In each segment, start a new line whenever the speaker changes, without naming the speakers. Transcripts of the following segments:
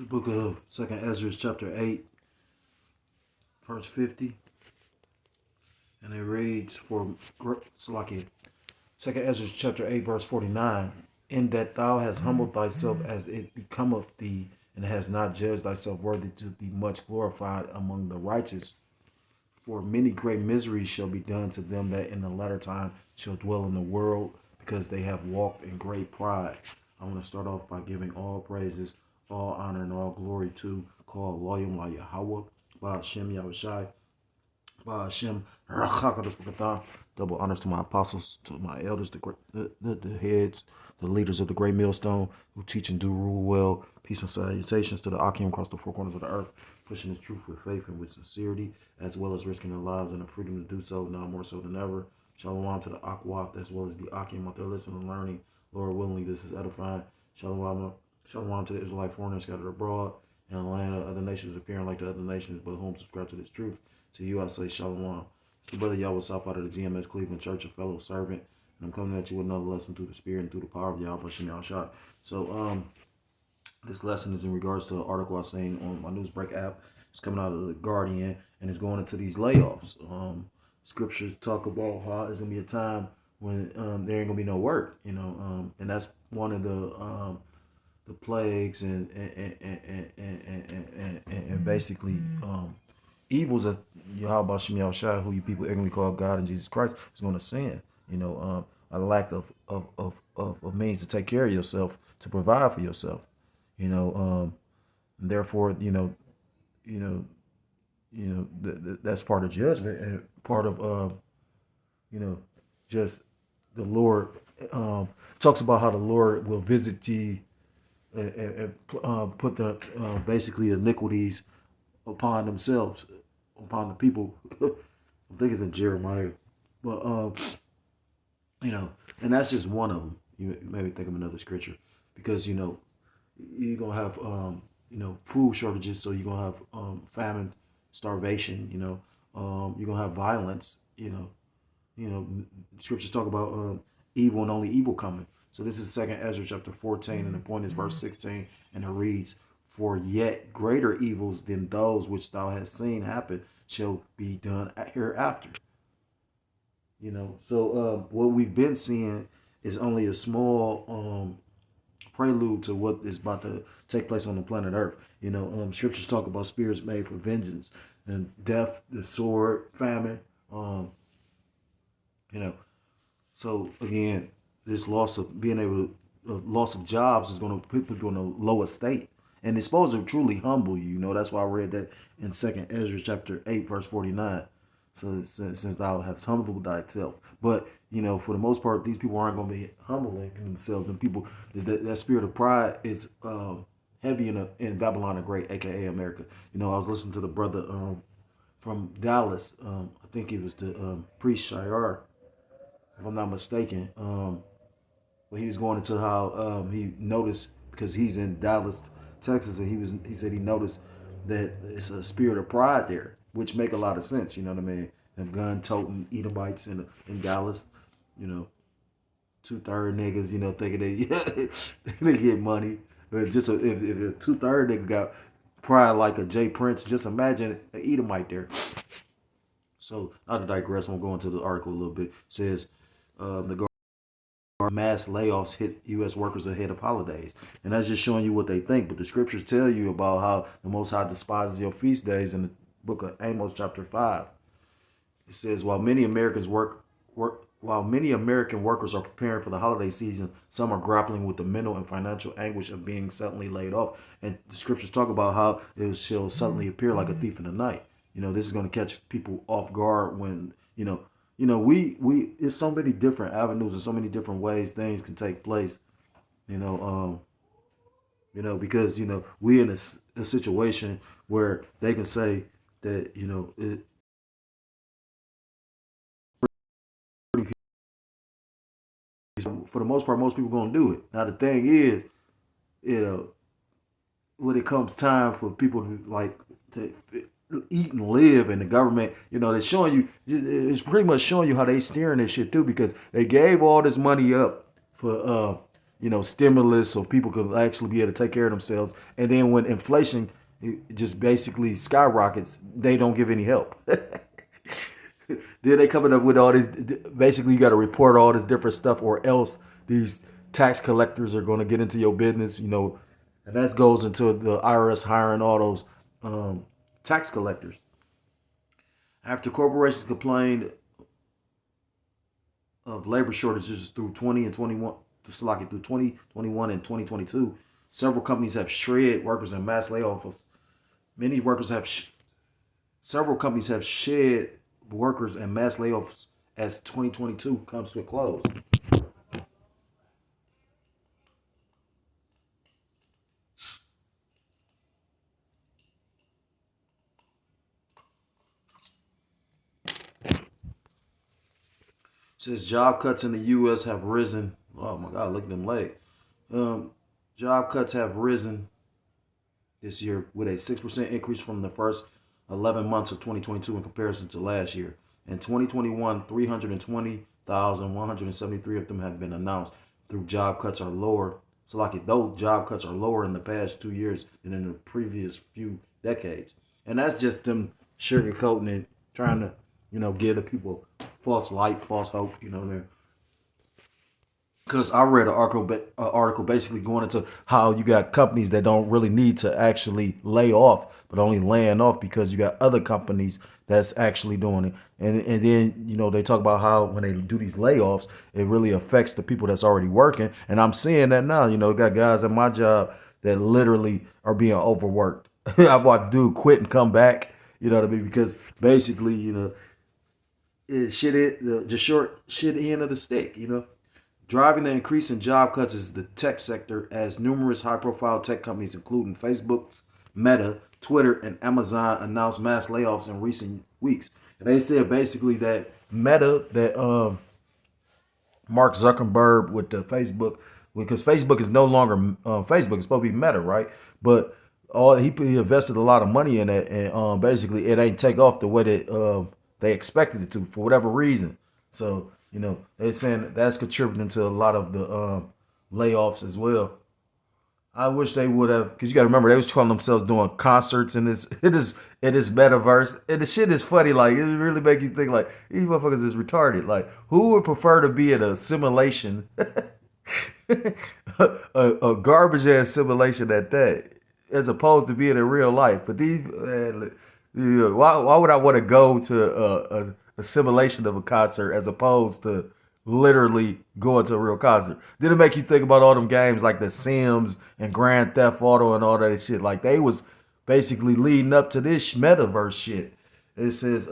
book of Second Ezra, chapter 8, verse 50, and it reads for Salakia. Second Ezra, chapter 8, verse 49. In that thou hast humbled thyself as it becometh thee, and hast not judged thyself worthy to be much glorified among the righteous. For many great miseries shall be done to them that in the latter time shall dwell in the world, because they have walked in great pride. I want to start off by giving all praises, all honor, and all glory to call Loyum La Yahweh, Ba Hashem Yahushai, Ba Hashem Rachakadosh B'Katan. Double honors to my apostles, to my elders, the heads, the leaders of the great millstone, who teach and do rule well. Peace and salutations to the Akim across the four corners of the earth, pushing the truth with faith and with sincerity, as well as risking their lives and the freedom to do so, now more so than ever. Shalom to the Akwaf, as well as the Akim out there listening and learning. Lord willingly, this is edifying. Shalom to the Israelite foreigners scattered abroad, and the land of other nations appearing like the other nations, but whom subscribe to this truth. To you I say shalom. It's the brother Yahweh South out of the GMS Cleveland Church, a fellow servant, and I'm coming at you with another lesson through the Spirit and through the power of Yahweh Shem Yahushua. So this lesson is in regards to an article I seen on my Newsbreak app. It's coming out of the Guardian, and it's going into these layoffs. Scriptures talk about how it's gonna be a time when there ain't gonna be no work, and that's one of the plagues and basically evils that Yahweh Shem Yahushua, who you people ignorantly call God and Jesus Christ, is going to send. A lack of means to take care of yourself, to provide for yourself. Therefore, that's part of judgment and part of just the Lord talks about how the Lord will visit ye and put the basically iniquities upon themselves, upon the people. I think it's in Jeremiah, but and that's just one of them. You maybe think of another scripture, because you're gonna have food shortages, so you're gonna have famine, starvation. You're gonna have violence. Scriptures talk about evil and only evil coming. So this is Second Ezra chapter 14, and the point is verse 16, and it reads, "For yet greater evils than those which thou hast seen happen shall be done hereafter." So what we've been seeing is only a small prelude to what is about to take place on the planet Earth. Scriptures talk about spirits made for vengeance and death, the sword, famine. So again, this loss of being able to, loss of jobs is going to put people in a lower state, and it's supposed to truly humble you. That's why I read that in Second Ezra chapter 8, verse 49. So since thou hast humbled thyself, but for the most part, these people aren't going to be humbling themselves. And people, that spirit of pride is heavy in Babylon the Great, aka America. I was listening to the brother from Dallas. I think it was the priest Shire, if I'm not mistaken. But he was going into how he noticed, because he's in Dallas, Texas, and he said he noticed that it's a spirit of pride there, which make a lot of sense. You know what I mean? Them gun-toting Edomites in Dallas, 2/3 niggas, thinking they get money. But just if a 2/3 nigga got pride like a Jay Prince, just imagine an Edomite there. So not to digress, I'm going to the article a little bit. It says the mass layoffs hit U.S. workers ahead of holidays. And that's just showing you what they think. But the scriptures tell you about how the Most High despises your feast days in the book of Amos chapter 5. It says, while many American workers are preparing for the holiday season, some are grappling with the mental and financial anguish of being suddenly laid off. And the scriptures talk about how it shall suddenly appear like a thief in the night. This is going to catch people off guard when, we it's so many different avenues and so many different ways things can take place, because we in a situation where they can say that for the most part, most people gonna do it. Now the thing is, when it comes time for people to eat and live, and the government, they're showing you, it's pretty much showing you how they steering this shit too, because they gave all this money up for stimulus so people could actually be able to take care of themselves. And then when inflation just basically skyrockets, they don't give any help. Then they coming up with all this. Basically, you got to report all this different stuff, or else these tax collectors are going to get into your business. And that goes into the IRS hiring all those tax collectors. After corporations complained of labor shortages through 20 and 21, through 2021 and 2022, several companies have shred workers and mass layoffs. Many workers have several companies have shed workers and mass layoffs as 2022 comes to a close. Says job cuts in the U.S. have risen. Oh my God, look at them legs. Job cuts have risen this year with a 6% increase from the first 11 months of 2022 in comparison to last year. In 2021, 320,173 of them have been announced through job cuts are lower. So like those job cuts are lower in the past 2 years than in the previous few decades. And that's just them sugarcoating it, trying to, give the people false light, false hope, because I read an article basically going into how you got companies that don't really need to actually lay off, but only laying off because you got other companies that's actually doing it. And then, they talk about how when they do these layoffs, it really affects the people that's already working. And I'm seeing that now, got guys at my job that literally are being overworked. I watched dude quit and come back, you know what I mean? Because basically, the short shit end of the stick, Driving the increase in job cuts is the tech sector, as numerous high-profile tech companies, including Facebook, Meta, Twitter, and Amazon, announced mass layoffs in recent weeks. And they said basically that Meta, that Mark Zuckerberg with the Facebook, because Facebook is no longer Facebook, it's supposed to be Meta, right? But he invested a lot of money in it, and basically it ain't take off the way that they expected it to for whatever reason. So they're saying that's contributing to a lot of the layoffs as well. I wish they would have, because you got to remember they was calling themselves doing concerts in this metaverse, and the shit is funny. Like it really make you think like these motherfuckers is retarded. Like who would prefer to be in a simulation, a garbage ass simulation at that, as opposed to being in real life? But these, man, why would I want to go to a simulation of a concert as opposed to literally going to a real concert? Did it make you think about all them games like The Sims and Grand Theft Auto and all that shit? Like they was basically leading up to this metaverse shit. It says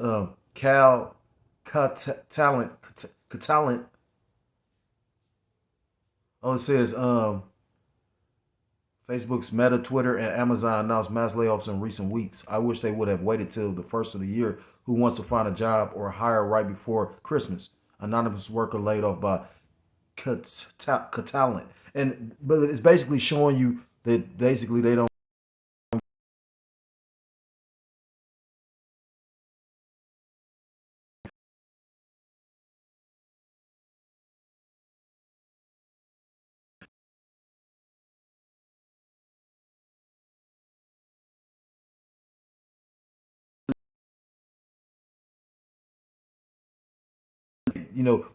Cal Talent. Oh, it says Facebook's Meta, Twitter, and Amazon announced mass layoffs in recent weeks. I wish they would have waited till the first of the year. Who wants to find a job or hire right before Christmas? Anonymous worker laid off by Catalent. But it's basically showing you that basically they don't.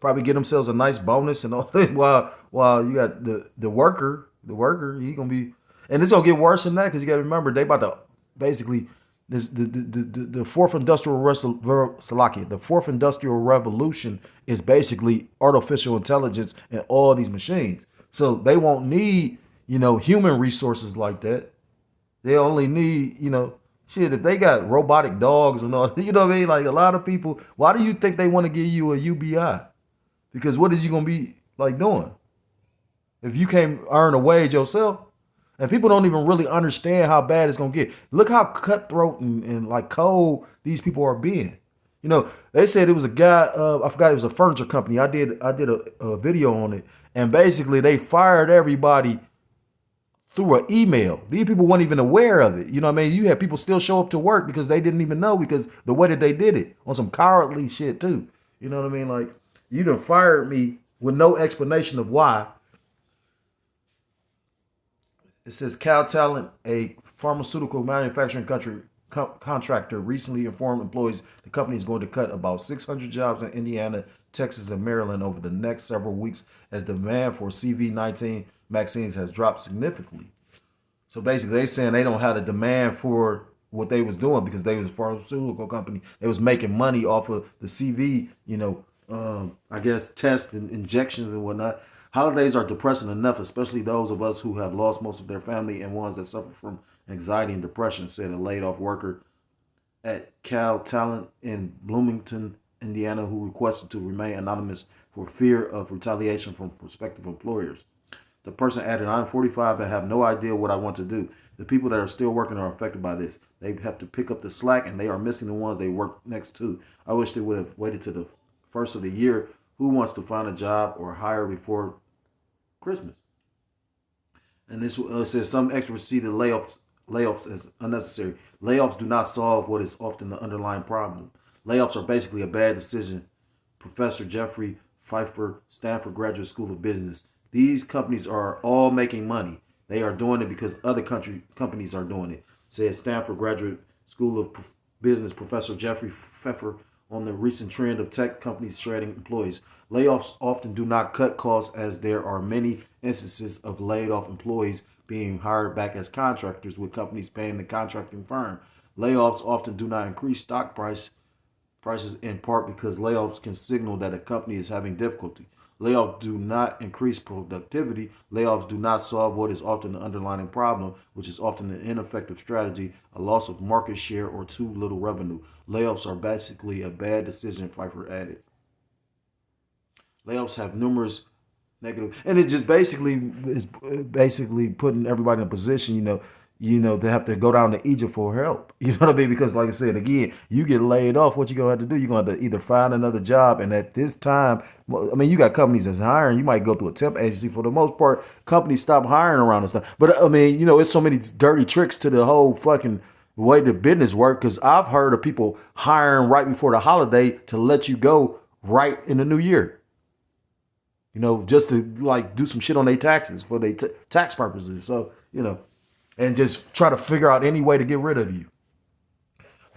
Probably get themselves a nice bonus and all that while you got the worker, he gonna be, and it's gonna get worse than that because you got to remember they about to basically this the fourth industrial revolution is basically artificial intelligence and all these machines. So they won't need human resources like that. They only need shit, if they got robotic dogs and all, you know what I mean? Like a lot of people, why do you think they want to give you a UBI? Because what is you gonna be like doing if you can't earn a wage yourself? And people don't even really understand how bad it's gonna get. Look how cutthroat and like cold these people are being. They said it was a guy. I forgot, it was a furniture company. I did a video on it, and basically they fired everybody through an email. These people weren't even aware of it. You know what I mean? You had people still show up to work because they didn't even know, because the way that they did it on some cowardly shit too. You know what I mean? Like, you done fired me with no explanation of why. It says Cal Talent, a pharmaceutical manufacturing contractor, recently informed employees the company is going to cut about 600 jobs in Indiana, Texas, and Maryland over the next several weeks as demand for CV-19 vaccines has dropped significantly. So basically, they saying they don't have the demand for what they was doing because they was a pharmaceutical company. They was making money off of the CV, I guess tests and injections and whatnot. Holidays are depressing enough, especially those of us who have lost most of their family and ones that suffer from anxiety and depression, said a laid off worker at Cal Talent in Bloomington, Indiana, who requested to remain anonymous for fear of retaliation from prospective employers. The person added, I'm 45 and have no idea what I want to do. The people that are still working are affected by this. They have to pick up the slack and they are missing the ones they work next to. I wish they would have waited to the first of the year. Who wants to find a job or hire before Christmas? And this says some experts see the layoffs as unnecessary. Layoffs do not solve what is often the underlying problem. Layoffs are basically a bad decision. Professor Jeffrey Pfeiffer, Stanford Graduate School of Business. These companies are all making money. They are doing it because other companies are doing it, said Stanford Graduate School of Business Professor Jeffrey Pfeiffer on the recent trend of tech companies shredding employees. Layoffs often do not cut costs as there are many instances of laid off employees being hired back as contractors with companies paying the contracting firm. Layoffs often do not increase stock prices in part because layoffs can signal that a company is having difficulty. Layoffs do not increase productivity. Layoffs do not solve what is often the underlying problem, which is often an ineffective strategy, a loss of market share, or too little revenue. Layoffs are basically a bad decision, Pfeiffer added. Layoffs have numerous negative, and it just basically is basically putting everybody in a position, they have to go down to Egypt for help. You know what I mean? Because like I said, again, you get laid off, what you gonna have to do? You're gonna have to either find another job. And at this time, I mean, you got companies that's hiring. You might go through a temp agency. For the most part, companies stop hiring around and stuff. But I mean, it's so many dirty tricks to the whole fucking way the business work. Because I've heard of people hiring right before the holiday to let you go right in the new year. Just to like do some shit on their taxes for their tax purposes. So, and just try to figure out any way to get rid of you.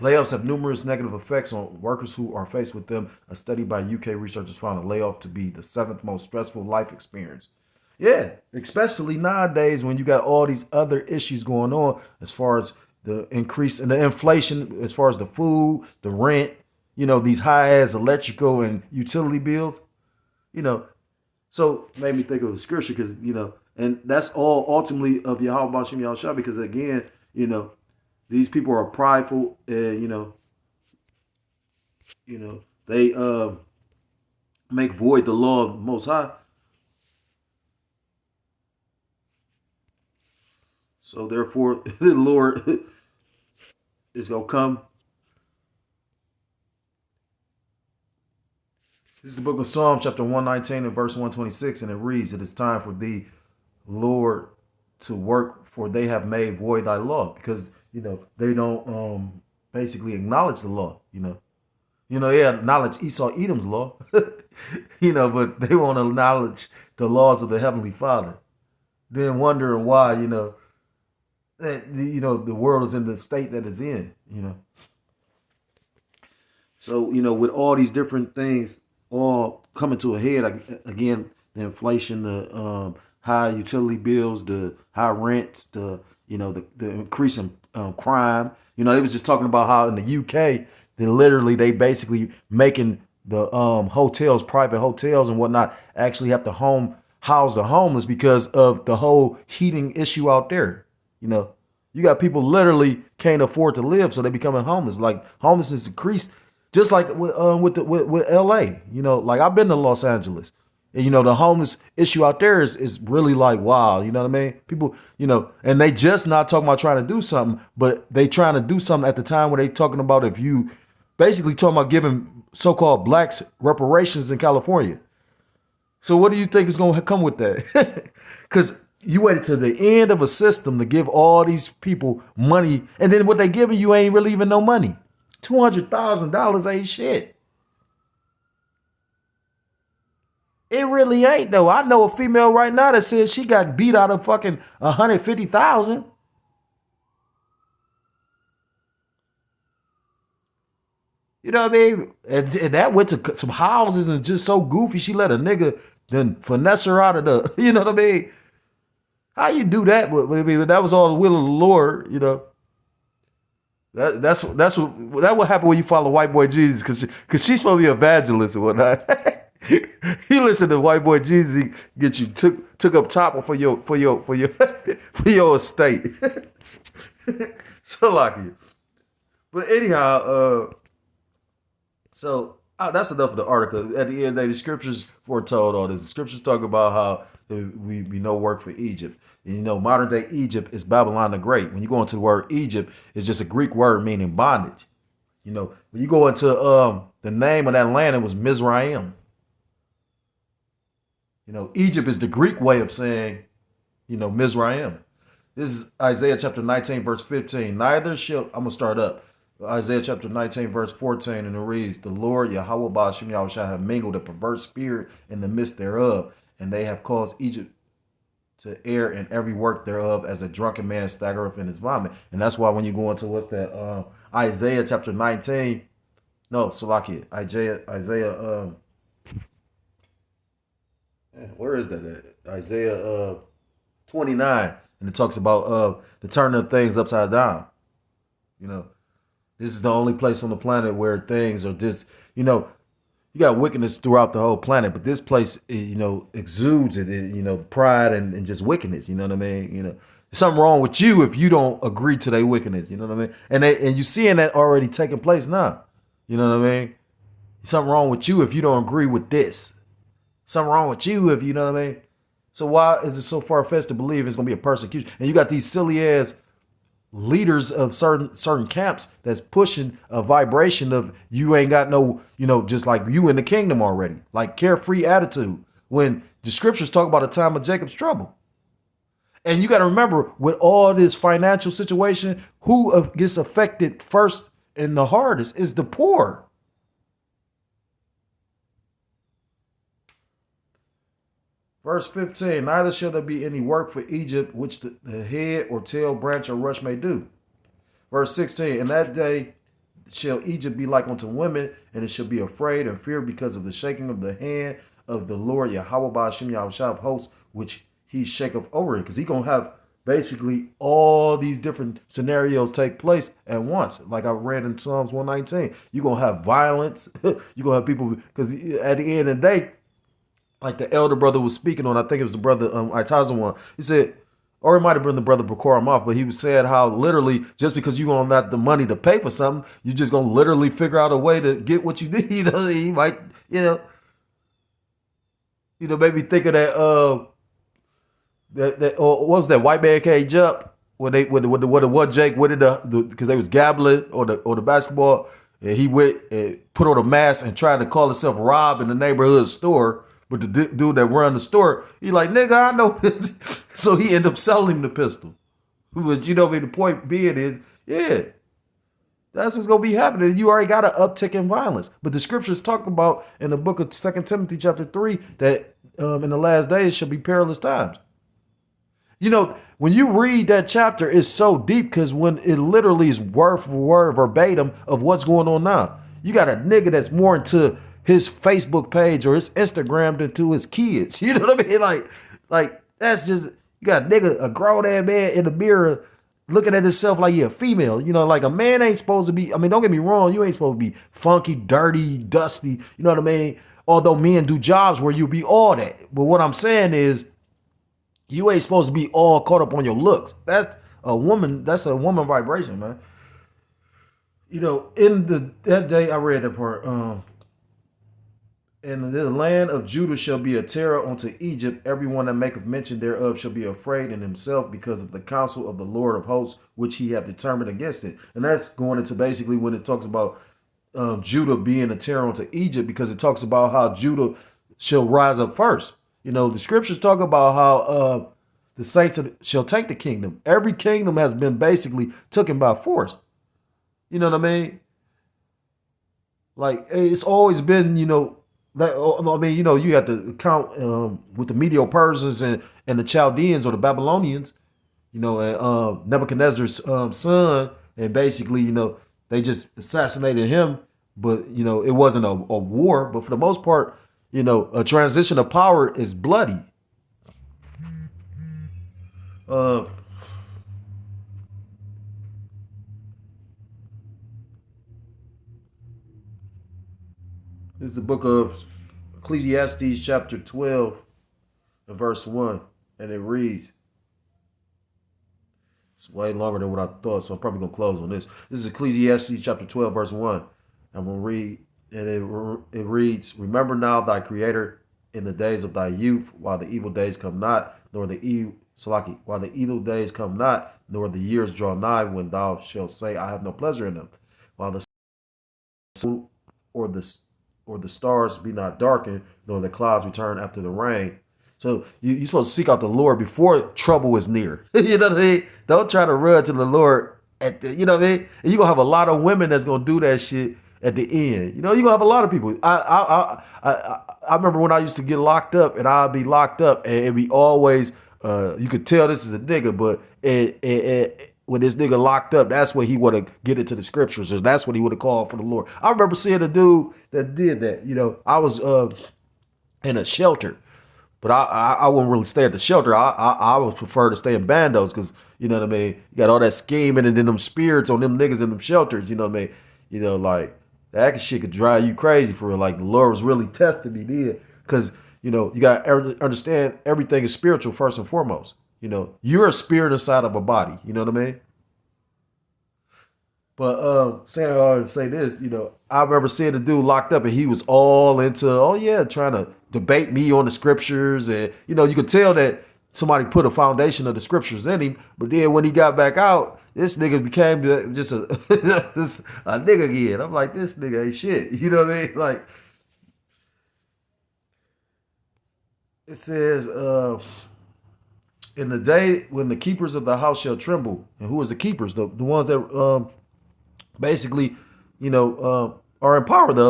Layoffs have numerous negative effects on workers who are faced with them. A study by UK researchers found a layoff to be the seventh most stressful life experience. Yeah, especially nowadays when you got all these other issues going on as far as the increase in the inflation, as far as the food, the rent, these high-ass electrical and utility bills, So made me think of the scripture because, and that's all ultimately of Yahweh Bashem Yahushua because, again, these people are prideful and, they make void the law of the Most High. So therefore, the Lord is going to come. This is the book of Psalm, chapter 119 and verse 126, and it reads, it is time for thee, Lord, to work, for they have made void thy law. Because, they don't basically acknowledge the law, they acknowledge Esau Edom's law, but they won't acknowledge the laws of the Heavenly Father. Then wondering why, that, the world is in the state that it's in, So, with all these different things all coming to a head, again, the inflation, the high utility bills, the high rents, the increase in crime. They was just talking about how in the UK, they basically making the hotels, private hotels and whatnot, actually have to house the homeless because of the whole heating issue out there. You got people literally can't afford to live, so they becoming homeless. Like homelessness increased, just like with LA. Like I've been to Los Angeles. And, the homeless issue out there is really like, wow, you know what I mean? People, and they just not talking about trying to do something, but they trying to do something at the time where they talking about if you basically talking about giving so-called blacks reparations in California. So what do you think is going to come with that? Because you waited to the end of a system to give all these people money, and then what they giving you ain't really even no money. $200,000 ain't shit. It really ain't though. I know a female right now that says she got beat out of fucking 150,000. You know what I mean? And that went to some houses and just so goofy. She let a nigga then finesse her out of the. You know what I mean? How you do that? I mean, that was all the will of the Lord. You know. That's what happened when you follow White Boy Jesus, because she's supposed to be an evangelist and whatnot. He listened to White Boy Jesus, he get you took up top for your for your estate. So lucky. But anyhow, that's enough of the article. At the end of the day, the scriptures foretold all this. The scriptures talk about how we no work for Egypt. And, you know, modern day Egypt is Babylon the Great. When you go into the word Egypt, it's just a Greek word meaning bondage. You know, when you go into the name of that land, it was Mizraim. You know, Egypt is the Greek way of saying, you know, Mizraim. This is Isaiah chapter 19, verse 15. Neither shall, I'm going to start up. Isaiah chapter 19, verse 14, and it reads, the Lord Yahweh Ba'ashem Yahweh shall have mingled a perverse spirit in the midst thereof, and they have caused Egypt to err in every work thereof, as a drunken man staggereth in his vomit. And that's why when you go into what's that, Isaiah chapter 19, no, Salakia, Isaiah, where is that at? Isaiah 29, and it talks about the turning of things upside down. You know, this is the only place on the planet where things are just, you know, you got wickedness throughout the whole planet, but this place, you know, exudes it, you know, pride and just wickedness. You know what I mean? You know, there's something wrong with you if you don't agree to their wickedness. You know what I mean? And you seeing that already taking place now. You know what I mean? Something wrong with you if you don't agree with this. Something wrong with you if you know what I mean. So why is it so far-fetched to believe it's gonna be a persecution? And you got these silly ass leaders of certain camps that's pushing a vibration of you ain't got no, you know, just like you in the kingdom already, like carefree attitude, when the scriptures talk about the time of Jacob's trouble. And you got to remember, with all this financial situation, who gets affected first and the hardest is the poor. Verse 15, neither shall there be any work for Egypt, which the head or tail, branch or rush may do. Verse 16, in that day shall Egypt be like unto women, and it shall be afraid and fear because of the shaking of the hand of the Lord Yahweh Ba'ashem Yahweh of hosts, which he shaketh over it. Because he going to have basically all these different scenarios take place at once. Like I read in Psalms 119, you're going to have violence. You're going to have people, because at the end of the day, like the elder brother was speaking on, I think it was the brother Itaza one. He said, or it might have been the brother Bakoram off, but he was saying how literally just because you don't have the money to pay for something, you're just gonna literally figure out a way to get what you need. He might, you know, maybe think of that or what was that White Man Can't Jump when they what the one Jake what did because they was gambling or the basketball, and he went and put on a mask and tried to call himself Rob in the neighborhood store. But the dude that run the store, he like, nigga, I know. So he ended up selling the pistol. But you know, the point being is, yeah, that's what's going to be happening. You already got an uptick in violence. But the scriptures talk about in the book of 2 Timothy chapter 3 that in the last days shall be perilous times. You know, when you read that chapter, it's so deep because when it literally is word for word verbatim of what's going on now. You got a nigga that's more into his Facebook page or his Instagram than to his kids. You know what I mean? Like that's just, you got a nigga, a grown ass man in the mirror looking at himself like you're a female. You know, like a man ain't supposed to be, I mean, don't get me wrong, you ain't supposed to be funky, dirty, dusty. You know what I mean? Although men do jobs where you be all that. But what I'm saying is, you ain't supposed to be all caught up on your looks. That's a woman vibration, man. You know, that day I read that part, and the land of Judah shall be a terror unto Egypt. Everyone that maketh mention thereof shall be afraid in himself because of the counsel of the Lord of hosts, which he hath determined against it. And that's going into basically when it talks about Judah being a terror unto Egypt, because it talks about how Judah shall rise up first. You know, the scriptures talk about how the saints shall take the kingdom. Every kingdom has been basically taken by force. You know what I mean? Like, it's always been, you know, I mean, you have to count with the Medo-Persians and the Chaldeans or the Babylonians, and Nebuchadnezzar's son, and basically, they just assassinated him. But it wasn't a war. But for the most part, a transition of power is bloody. Uh, this is the book of Ecclesiastes, chapter 12, and verse 1, and it reads. It's way longer than what I thought, so I'm probably gonna close on this. This is Ecclesiastes chapter 12, verse 1. I'm gonna read, and it reads, "Remember now thy creator in the days of thy youth, while the evil days come not, nor the evil Salaki, while the evil days come not, nor the years draw nigh, when thou shalt say, I have no pleasure in them, while the sun or the stars be not darkened, nor the clouds return after the rain." So you're supposed to seek out the Lord before trouble is near. You know what I mean? Don't try to run to the Lord you know what I mean? And you're gonna have a lot of women that's gonna do that shit at the end. You're gonna have a lot of people. I remember when I used to get locked up, and I'd be locked up, and it'd be always you could tell this is a nigga, but when this nigga locked up, that's when he would have get into the scriptures, or that's what he would have called for the Lord. I remember seeing a dude that did that. I was in a shelter. But I wouldn't really stay at the shelter. I would prefer to stay in bandos because, you know what I mean? You got all that scheming and then them spirits on them niggas in them shelters, you know what I mean? Like that shit could drive you crazy for real. Like the Lord was really testing me then because, you got to understand everything is spiritual first and foremost. You're a spirit inside of a body. You know what I mean? But saying all to say this, I remember seeing a dude locked up and he was all into, oh yeah, trying to debate me on the scriptures. And, you could tell that somebody put a foundation of the scriptures in him. But then when he got back out, this nigga became just just a nigga again. I'm like, this nigga ain't shit. You know what I mean? Like, it says, in the day when the keepers of the house shall tremble. And who is the keepers? The ones that basically, are in power. The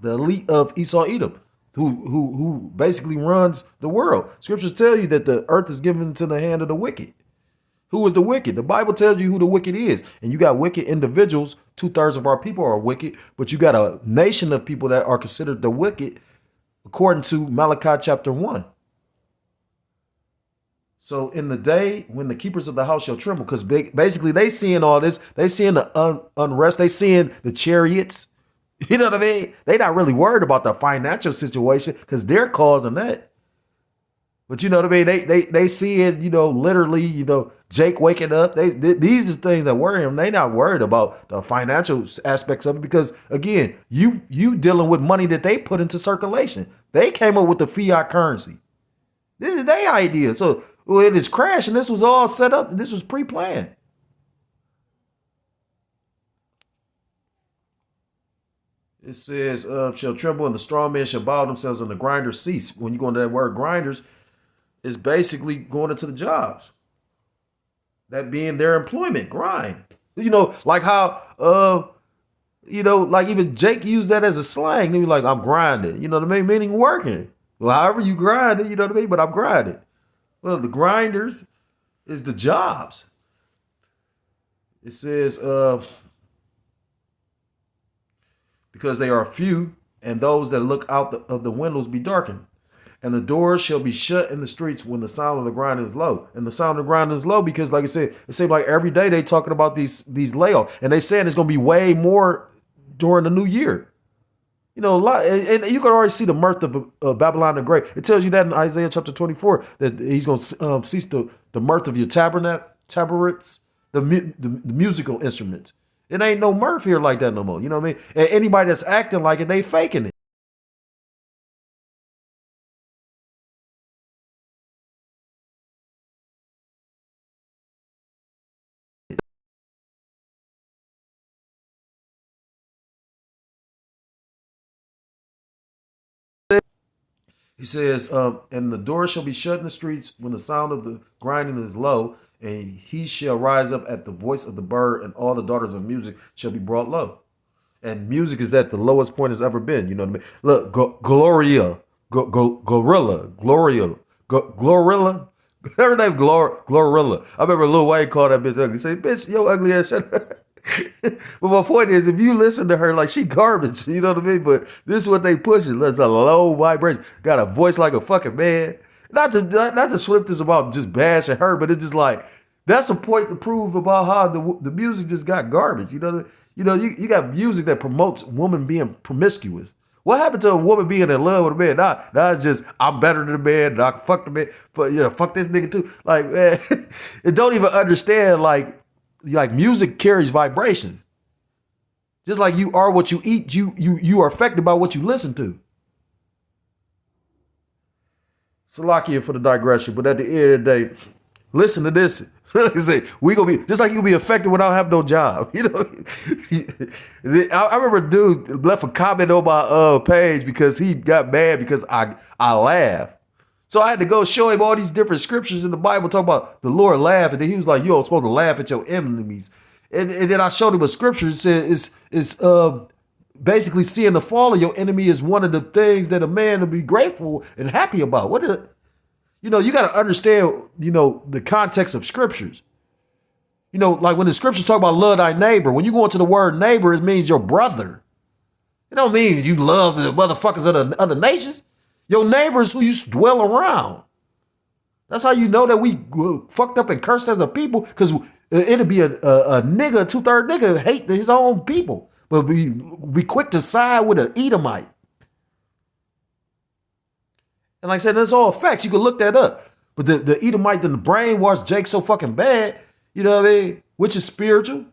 elite of Esau Edom, who basically runs the world. Scriptures tell you that the earth is given into the hand of the wicked. Who is the wicked? The Bible tells you who the wicked is, and you got wicked individuals. 2/3 of our people are wicked, but you got a nation of people that are considered the wicked, according to Malachi chapter 1. So in the day when the keepers of the house shall tremble, because basically they seeing all this, they seeing the unrest, they seeing the chariots. You know what I mean? They not really worried about the financial situation because they're causing that. But you know what I mean? They see it, literally, Jake waking up. These are things that worry him. They not worried about the financial aspects of it because again, you dealing with money that they put into circulation. They came up with the fiat currency. This is their idea. So when it's crashing, this was all set up. This was pre-planned. It says, shall tremble and the strong men shall bow themselves and the grinders cease. When you go into that word grinders, it's basically going into the jobs. That being their employment, grind. Like how, like even Jake used that as a slang. He was like, I'm grinding. You know what I mean? Meaning working. Well, however you grind it, you know what I mean? But I'm grinding. Well, the grinders is the jobs. It says, because they are few, and those that look out of the windows be darkened. And the doors shall be shut in the streets when the sound of the grinding is low. And the sound of the grinding is low because, like I said, it seems like every day they talking about these layoffs. And they saying it's going to be way more during the new year. A lot, and you can already see the mirth of Babylon the Great. It tells you that in Isaiah chapter 24 that he's going to cease the mirth of your tabrets, the musical instruments. It ain't no mirth here like that no more. You know what I mean? And anybody that's acting like it, they faking it. He says, and the door shall be shut in the streets when the sound of the grinding is low, and he shall rise up at the voice of the bird, and all the daughters of music shall be brought low. And music is at the lowest point it's ever been. You know what I mean? Look, Gloria, Glorilla. Her name Glorilla. I remember Lil Wayne called that bitch ugly. He said, bitch, yo ugly ass shut up. But my point is, if you listen to her, like, she garbage, you know what I mean? But this is what they pushing. It's a low vibration. Got a voice like a fucking man. Not to flip this about just bashing her, but it's just like, that's a point to prove about how the music just got garbage. You know, you got music that promotes women being promiscuous. What happened to a woman being in love with a man? Now it's just, I'm better than the man, and I can fuck the man, but fuck this nigga too. Like, man, it don't even understand, like music carries vibration. Just like you are what you eat, you are affected by what you listen to. Salakia for the digression, but at the end of the day, listen to this. We gonna be just like you be affected without having no job. You know, I remember a dude left a comment on my page because he got mad because I laugh. So I had to go show him all these different scriptures in the Bible talking about the Lord laugh, and then he was like, "You're supposed to laugh at your enemies." And then I showed him a scripture that said it's basically seeing the fall of your enemy is one of the things that a man will be grateful and happy about. What is it? You got to understand, the context of scriptures. Like when the scriptures talk about love thy neighbor, when you go into the word neighbor, it means your brother. It don't mean you love the motherfuckers of the other nations. Your neighbors who you dwell around. That's how you know that we fucked up and cursed as a people, because it'll be a nigga, 2/3 nigga hate his own people, but be quick to side with an Edomite. And like I said, that's all facts. You can look that up. But the Edomite and the brainwashed Jake so fucking bad, you know what I mean? Which is spiritual.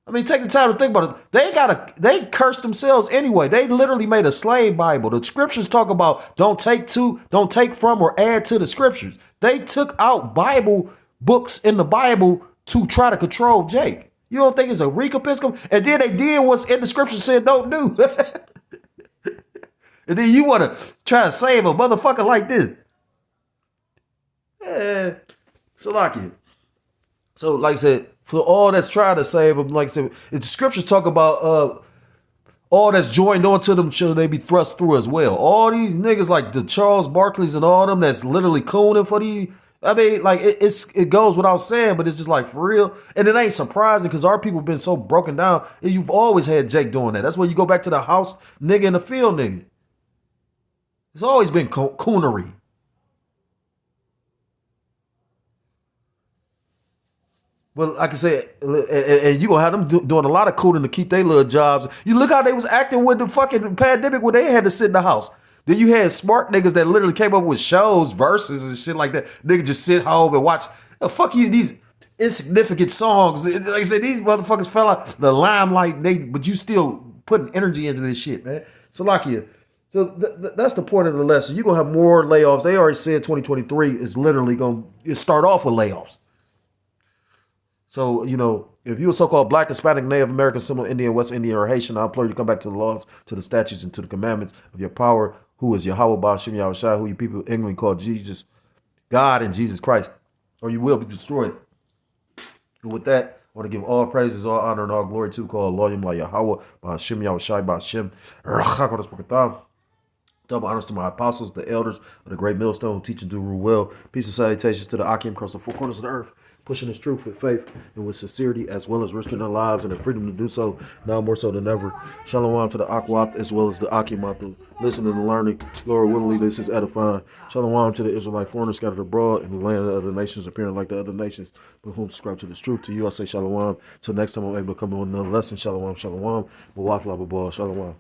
I mean, take the time to think about it. They cursed themselves anyway. They literally made a slave Bible. The scriptures talk about don't take from or add to the scriptures. They took out Bible books in the Bible to try to control Jake. You don't think it's a recompense? And then they did what's in the scripture said don't do. And then you want to try to save a motherfucker like this. Salakia. So, like I said, for all that's trying to save them, like I said, the scriptures talk about all that's joined onto them shall they be thrust through as well. All these niggas like the Charles Barkleys and all them that's literally cooning for these. I mean, like it goes without saying, but it's just like for real. And it ain't surprising because our people been so broken down. And you've always had Jake doing that. That's why you go back to the house nigga and the field nigga. It's always been coonery. Well, like I said, and you gonna have them doing a lot of cooning to keep their little jobs. You look how they was acting with the fucking pandemic when they had to sit in the house. Then you had smart niggas that literally came up with shows, verses and shit like that. Niggas just sit home and watch. Fuck you, these insignificant songs. Like I said, these motherfuckers fell out the limelight. But you still putting energy into this shit, man. Salakia. So that's the point of the lesson. You're going to have more layoffs. They already said 2023 is literally going to start off with layoffs. So, if you're a so-called Black, Hispanic, Native American, Seminole Indian, West Indian, or Haitian, I implore you to come back to the laws, to the statutes, and to the commandments of your power, who is Yahweh Ba'ashem Yahushua, who you people ignorantly call Jesus, God and Jesus Christ, or you will be destroyed. And with that, I want to give all praises, all honor, and all glory to call Elohim La Yahweh Ba'ashem Yahushua Ba'ashem Rachak. Double honors to my apostles, the elders of the great millstone who teach and do rule well. Peace and salutations to the Akim across the four corners of the earth, pushing this truth with faith and with sincerity, as well as risking their lives and their freedom to do so, now more so than ever. Shalom to the Akwat as well as the Akimat, listening and learning. Lord willingly, this is edifying. Shalom to the Israelite foreigners scattered abroad in the land of the other nations, appearing like the other nations, but whom subscribe to this truth. To you, I say shalom. Till next time I'm able to come to another lesson. Shalom, shalom. Shalom.